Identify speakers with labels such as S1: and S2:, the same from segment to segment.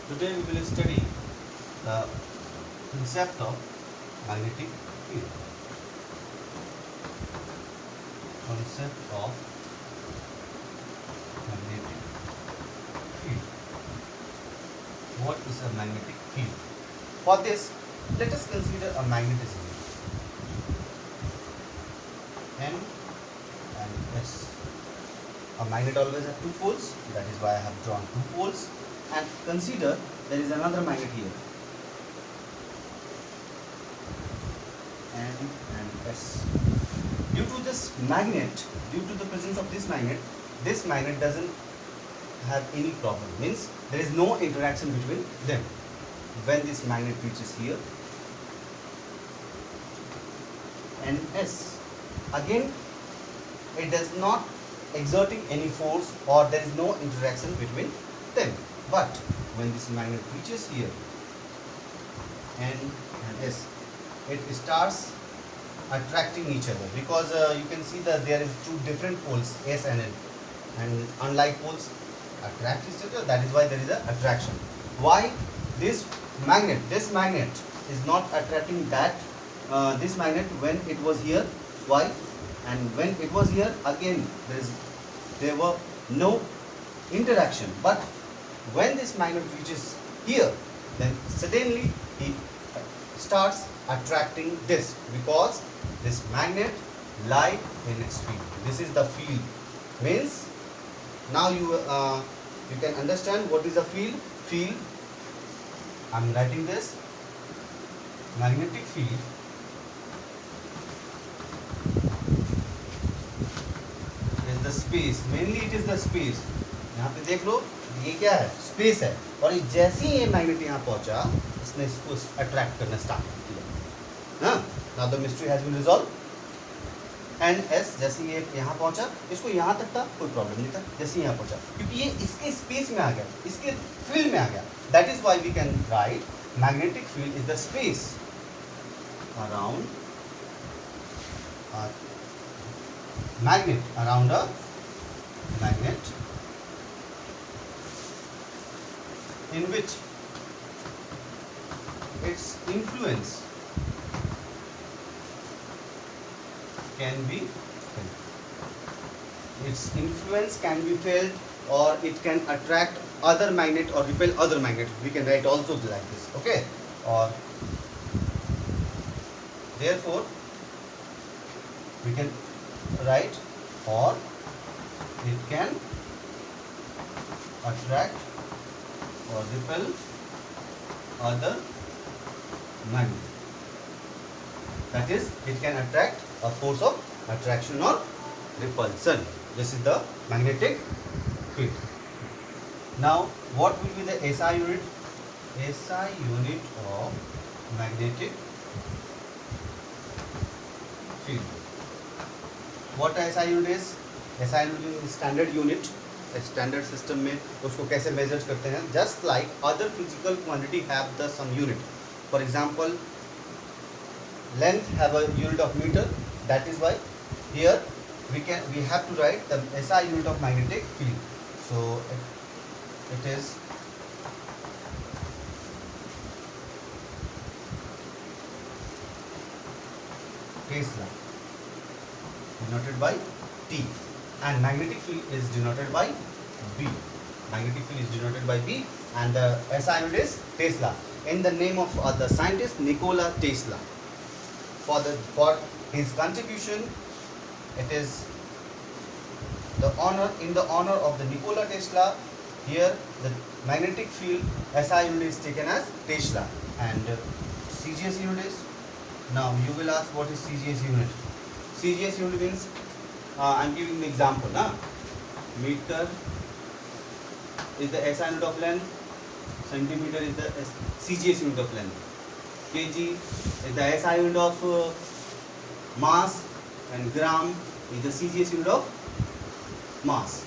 S1: Today we will study the concept of magnetic field. Concept of magnetic field. What is a magnetic field? For this, let us consider a magnetism. N and S. A magnet always has two poles, that is why I have drawn two poles. And consider there is another magnet here, N and S. Due to this magnet, due to the presence of this magnet doesn't have any problem. Means there is no interaction between them. When this magnet reaches here, and S, again it does not exerting any force or there is no interaction between them. But when this magnet reaches here, N and S, it starts attracting each other, because you can see that there is two different poles, S and N, and unlike poles attract each other. That is why there is an attraction. Why this magnet is not attracting that this magnet when it was here? Why? And when it was here, again there were no interaction. But when this magnet reaches here, then suddenly it starts attracting this, because this magnet lie in its field. This is the field. Means now you can understand what is a field. Field, I am writing this, magnetic field is the space. Mainly it is the space. यहाँ पे देख लो, ये क्या है? Space है. और जैसे ही ये मैग्नेट यहाँ पहुंचा, इसने इसको अट्रैक्ट करना स्टार्ट कर दिया. हाँ, now the mystery has been resolve. And as जैसे ये यहाँ पहुंचा, इसको यहाँ तक था कोई प्रॉब्लम नहीं था. जैसे यहाँ पहुंचा, क्योंकि ये इसके स्पेस में आ गया, इसके फील्ड में आ गया. That is why we can write magnetic field is the space around magnet, around a magnet in which its influence can be felt. Its influence can be felt, or it can attract other magnet or repel other magnet. We can write also like this, okay? Or therefore we can write, or it can attract or repel other magnet. That is, it can attract a force of attraction or repulsion. This is the magnetic field. Now, what will be the SI unit? SI unit of magnetic field. What SI unit is? SI unit is standard unit. Standard system में उसको कैसे measure करते हैं? Just like other physical quantity have the some unit. For example, length have a unit of meter. That is why here we have to write the SI unit of magnetic field. So it is Tesla, denoted by T, and magnetic field is denoted by B. Magnetic field is denoted by B, and the SI unit is Tesla, in the name of the scientist Nikola Tesla. For his contribution, it is the honor, in the honor of the Nikola Tesla. Here the magnetic field SI unit is taken as Tesla, and CGS unit is. Now you will ask, what is CGS unit? CGS unit means, I am giving the example. Meter is the SI unit of length, centimeter is the CGS unit of length, kg is the SI unit of mass, and gram is the CGS unit of mass.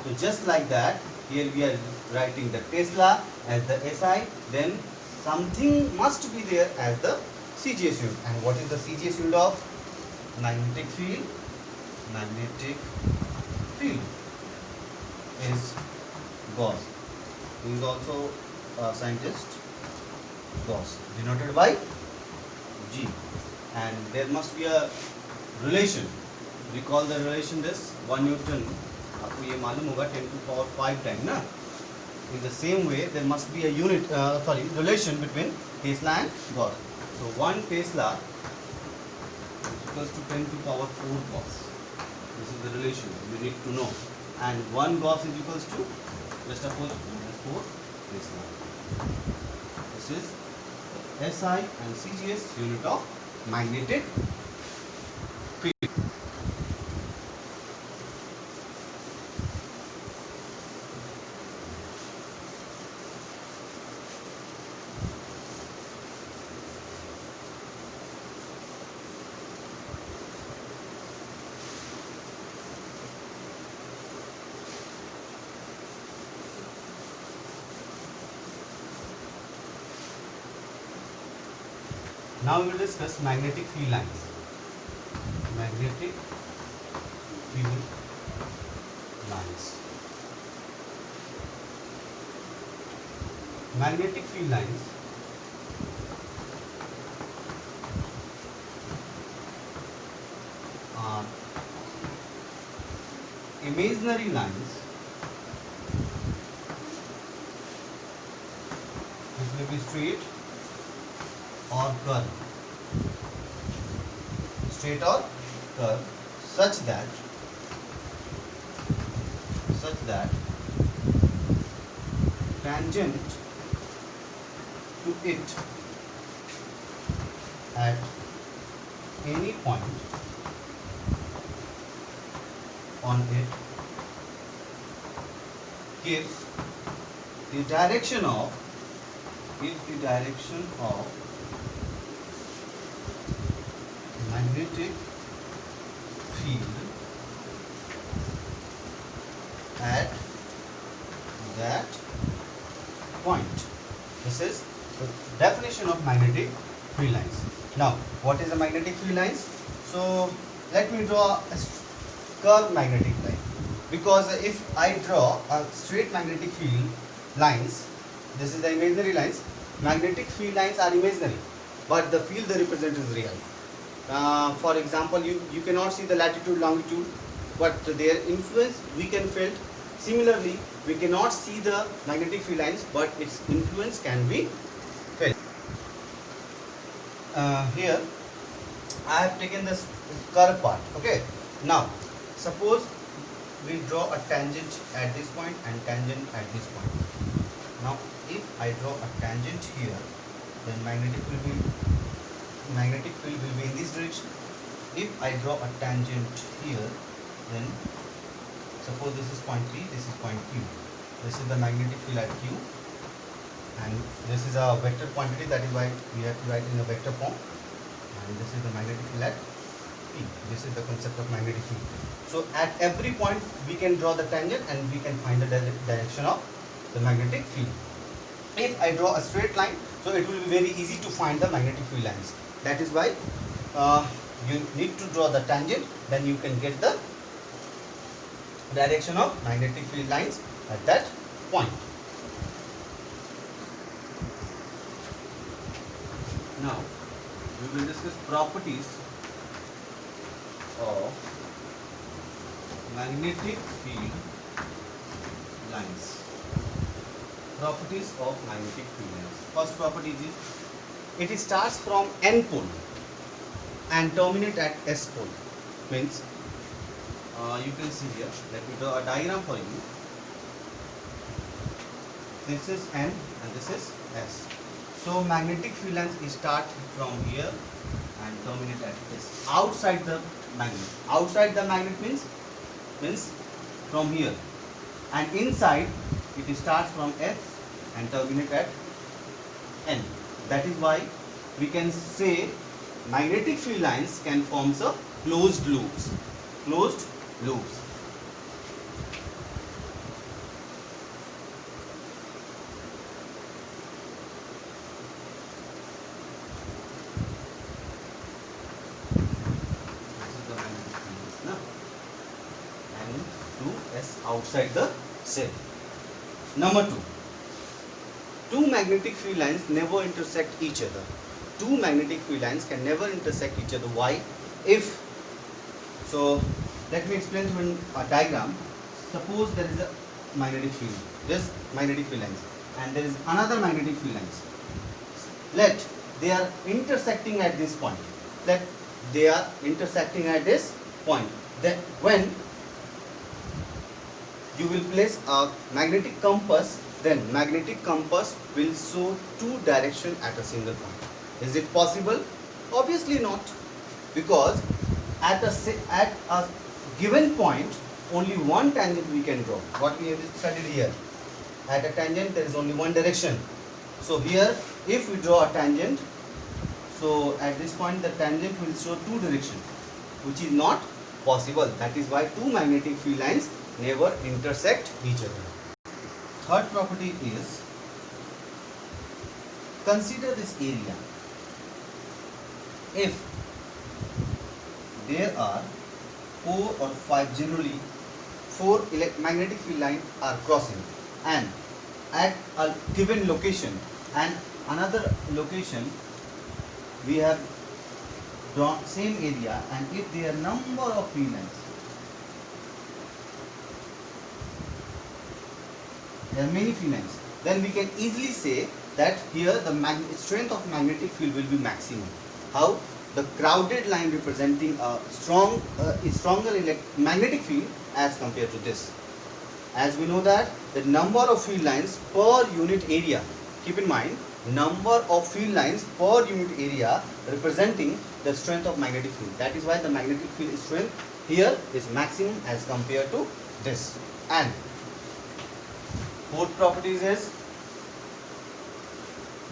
S1: So just like that, here we are writing the Tesla as the SI, then something must be there as the CGS unit. And what is the CGS unit of magnetic field? Magnetic field is Gauss. He is also scientist Gauss, denoted by G, and there must be a relation. We call the relation this 1 Newton. आपको ये मालूम होगा 10 to power 5 time ना. In the same way, there must be a relation between Tesla and Gauss. So 1 Tesla is equals to 10 to power 4 Gauss. This is the relation you need to know. And 1 Gauss is equals to, let's suppose, 4 Tesla. This is the SI and CGS unit of magnetic field. Now we will discuss magnetic field lines. Magnetic field lines. Magnetic field lines are imaginary lines which may be straight or curve, such that tangent to it at any point on it gives the direction of magnetic field at that point. This is the definition of magnetic field lines. Now, what is a magnetic field lines? So, let me draw a curved magnetic line, because if I draw a straight magnetic field lines, this is the imaginary lines. Magnetic field lines are imaginary, but the field they represent is real. For example, you cannot see the latitude, longitude, but their influence we can feel. Similarly, we cannot see the magnetic field lines, but its influence can be felt. Here, I have taken this curved part. Okay. Now, suppose we draw a tangent at this point and tangent at this point. Now, if I draw a tangent here, then magnetic field will be in this direction. If I draw a tangent here, then suppose this is point P, this is point Q. This is the magnetic field at Q, and this is a vector quantity, that is why we have to write in a vector form. And this is the magnetic field at P. This is the concept of magnetic field. So at every point we can draw the tangent and we can find the direction of the magnetic field. If I draw a straight line, so it will be very easy to find the magnetic field lines. That is why you need to draw the tangent, then you can get the direction of magnetic field lines at that point. Now, we will discuss properties of magnetic field lines. Properties of magnetic field lines. First property is it starts from N pole and terminate at S pole. Means you can see here. Let me draw a diagram for you. This is N and this is S. So magnetic field lines start from here and terminate at S. Outside the magnet. Outside the magnet means from here, and inside it starts from S and terminate at N. That is why we can say magnetic field lines can form a closed loops. Closed loops. This is the magnetic field lines, and to S outside the cell. Number 2. two magnetic field lines never intersect each other. Two magnetic field lines can never intersect each other. Why? If so, let me explain to you in a diagram. Suppose there is a magnetic field, this magnetic field lines, and there is another magnetic field lines. Let they are intersecting at this point. Let they are intersecting at this point. Then when you will place a magnetic compass, then magnetic compass will show two directions at a single point. Is it possible? Obviously not, because at a given point only one tangent we can draw. What we have studied here, at a tangent there is only one direction. So here if we draw a tangent, so at this point the tangent will show two directions, which is not possible. That is why two magnetic field lines never intersect each other. Third property is, consider this area. If there are 4 or 5, generally 4 magnetic field lines are crossing, and at a given location and another location we have drawn same area, and if there are number of field lines, there are many field lines, then we can easily say that here the strength of magnetic field will be maximum. How? The crowded line representing a stronger magnetic field as compared to this. As we know that the number of field lines per unit area, keep in mind, number of field lines per unit area representing the strength of magnetic field. That is why the magnetic field strength here is maximum as compared to this. And fourth properties is,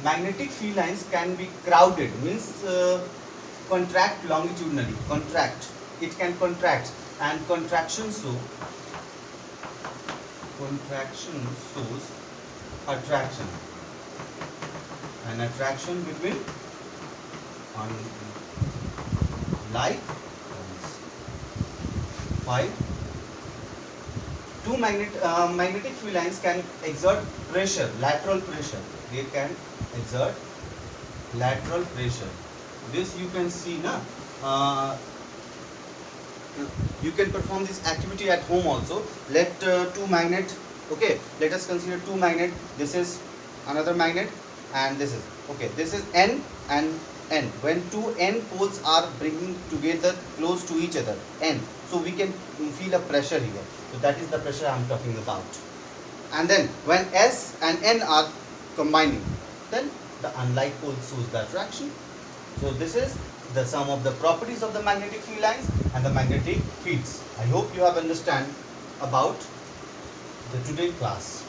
S1: magnetic field lines can be crowded, means contract longitudinally, it can contract, and contraction shows attraction, and attraction between like 5. Two magnetic field lines can exert pressure, lateral pressure. They can exert lateral pressure. This you can see, you can perform this activity at home also. Let two magnet, okay, let us consider two magnet. This is another magnet, and this is, okay, this is N and N. When two N poles are bringing together close to each other, N, so we can feel a pressure here. So that is the pressure I am talking about. And then when S and N are combining, then the unlike pole shows the attraction. So this is the sum of the properties of the magnetic field lines and the magnetic fields. I hope you have understand about the today class.